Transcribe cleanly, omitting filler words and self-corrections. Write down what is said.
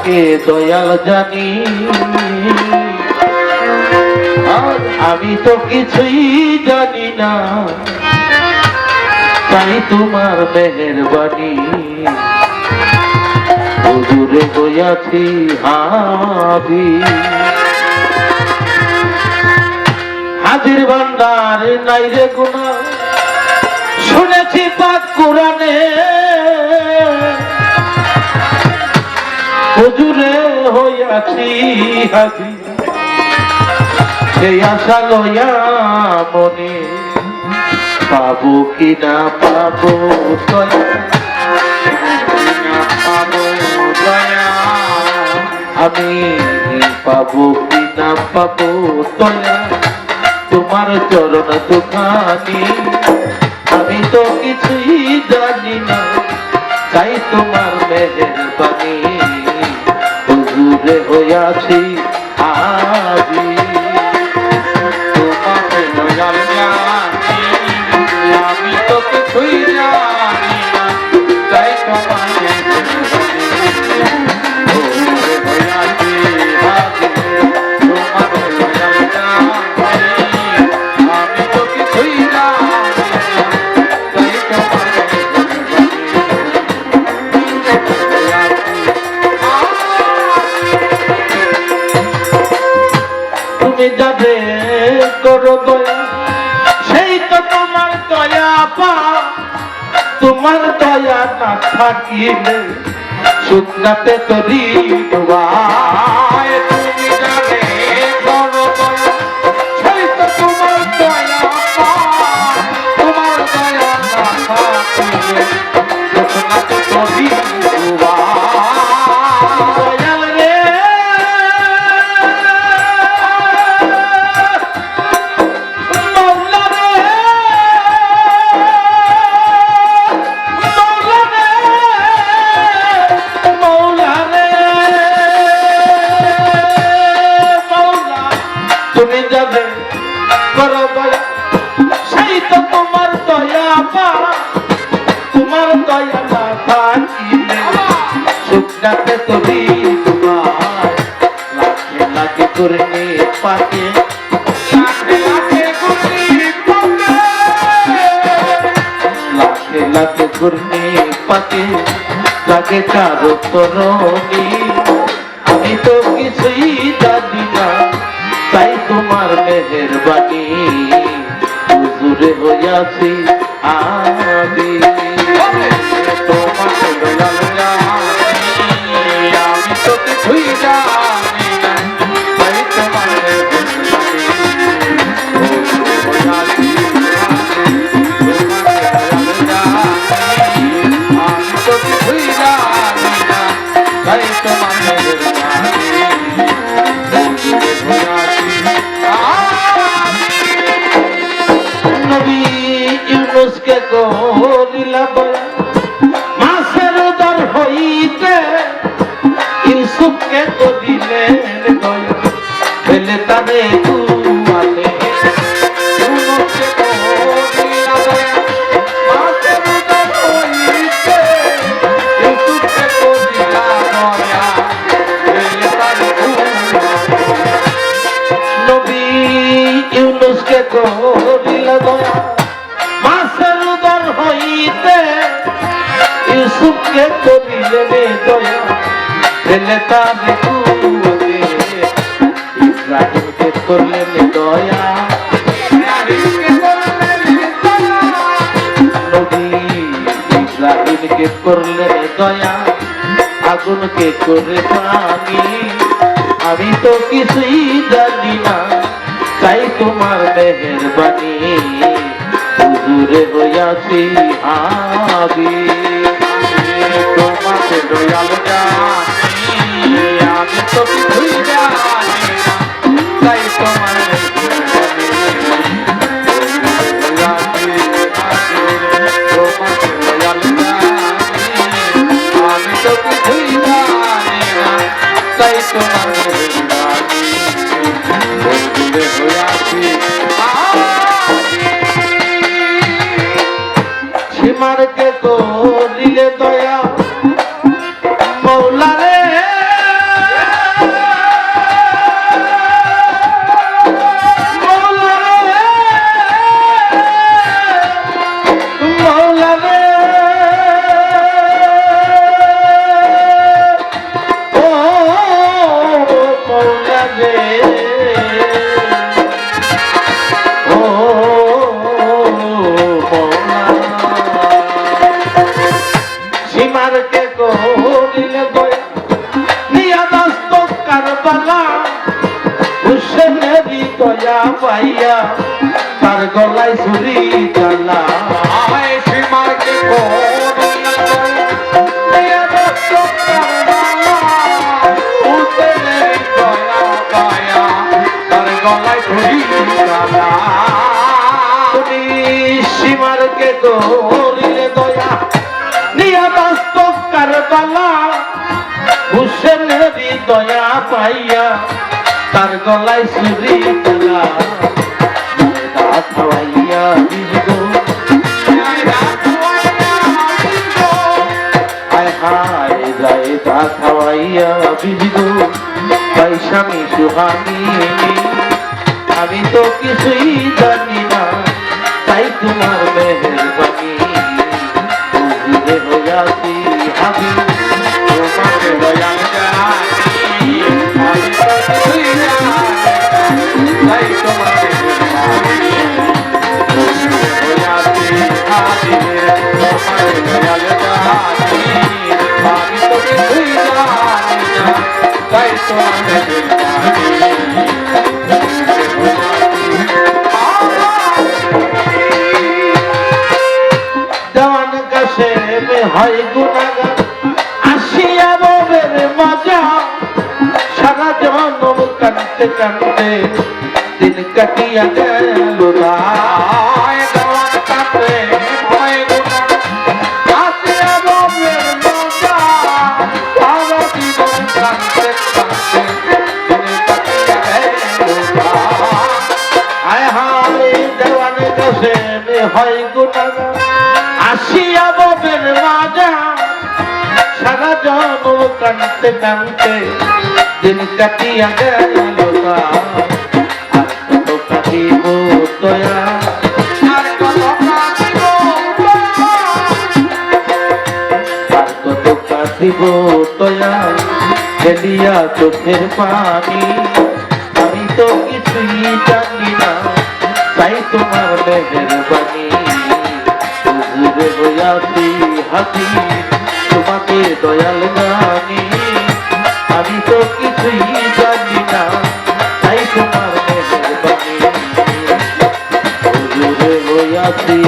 যাকে দয়াল জানি, আর আমি তো কিছুই জানি না, তাই তোমার মেহেরবানি। হুজুরে হইয়াছি হাবি, হাজির ভান্ডার নাই রে গুনাহ, শুনেছি পাক কোরআনে, হুজুরে হইয়াছি হাবি, সেই আশা লইয়া মনে, পাবো কিনা পাবো দয়া, পাবো দয়া, আমি পাবো কিনা পাবো দয়া, তোমার চরণ দুখানি। আমি তো কিছুই জানি না, তাই তোমার মেহেরবানি। হুজুরে হইয়াছি হাবি, তোমার দয়াল জানি, আমি তো কিছুই জানি না, তাই তোমার মেহেরবানি। হুজুরে হইয়াছি হাবি, তোমার দয়াল জানি, আমি তো কিছুই জানি না, তাই তোমার তুমি যাবে করো দয়া, সেই তো তোমার দয়া পা, তোমার দয়া না থাকিলে শুকনাতে তরি ডুবায়। তুমি যাবে করো দয়া, সেই তো তোমার দয়া পা, তোমার দয়া না থাকিলে শুকনাতে তরি ডুবায়। দয়াল রে তুমি যাবে করো দয়া, সেই তো তোমার দয়া পা, তোমার দয়া না থাকিলে শুকনাতে তরি ডুবায়। লাখে লাখে করলে পাকে, লাখে লাখে করলে পাকে, লাখে লাখে করলে পাকে, লাগে কারো তরণী। আমি তো কিছুই জানি না, তাই তোমার মেহেরবানি। হুজুরে হইয়াছি হাবি, তোমার দয়াল জানি, আমি তো কিছুই জানি না, তাই তোমার মেহেরবানি। হুজুরে হইয়াছি হাবি, তোমার দয়াল জানি, আমি তো কিছুই জানি না, তাই তোমার মেহেরবানি। নবী ইউনূসকে করিলা দয়া, মাছের উদর হইতে ইউসুফকে করিলেন দয়া, ফেলে তারে কুয়াতে। ইউনূসকে করিলা দয়া, মাছের উদর হইতে ইউসুফকে করিলা দয়া, ফেলে তারে কুয়াতে। নবী ইউনূসকে করিলা দয়া, মাছের উদর হইতে ইউসুফকে করিলেন দয়া, ফেলে তারে কুয়াতে। ইব্রাহিমকে করলেন দয়া, নবী ইব্রাহিমকে করলেন দয়া, আগুনকে করে পানি। আমি তো কিছুই জানি না, তাই তোমার মেহেরবানি। হুজুরে হইয়াছি হাবি, তোমার দয়াল জানি, আমি তো কিছুই জানি না, তাই তোমার মেহেরবানি। হইয়াছি হাবি, তোমার দয়াল জানি, আমি তো কিছুই জানি না, তাই তোমার মেহেরবানি। হুজুরে হইয়াছি হাবি, সীমার সীমারকে করিলে দয়া নিয়া দস্ত কারবালা হুসেনেরই দয়া পাইয়া তার গলায় ছুরি জ্বালা সীমাকে করিলে দয়া নিয়া দস্ত কারবালা হুসেনেরই দয়া পাইয়া তার গলায় ছুরি জ্বালা তুমি সীমারকে করিলে দয়া নিয়া দস্ত কারবালা হুসেনেরই দয়া পাইয়া তার গলায় ছুরি জ্বালা খাওয়াইয়া দিগো হায় হায় যায় তা খাওয়াইয়া দিগো পয়সামি সুহানি আমি তো কিছুই জানি না তাই তোমার মেহেরবানি বুঝে হইয়াছি হাবি তোমার দয়া জানি আমি তো কিছুই জানি না, তাই তোমার দেওয়ান কাছে হয় গুণাগার আসিয়া ববের মজা সারা জনম কানতে কানতে দিন কাটিয়া গেল না হয় গুণাগার আসিয়া ববের মাজা সারা জনম কানতে কানতে দিন কাটিয়া গেল না আর কত কাটিব দয়া আর কত কাঁদিব আর কত কাটিব দয়া ফেলিয়া চোখের পানি আমি তো কিছুই জানি না তাই তোমার মেহেরবানি বুঝবে হইয়াছি হাতি তোমাকে দয়াল গানি আমি তো কিছুই জানি না তাই তোমার মেহেরবানি বুঝবে হইয়াছি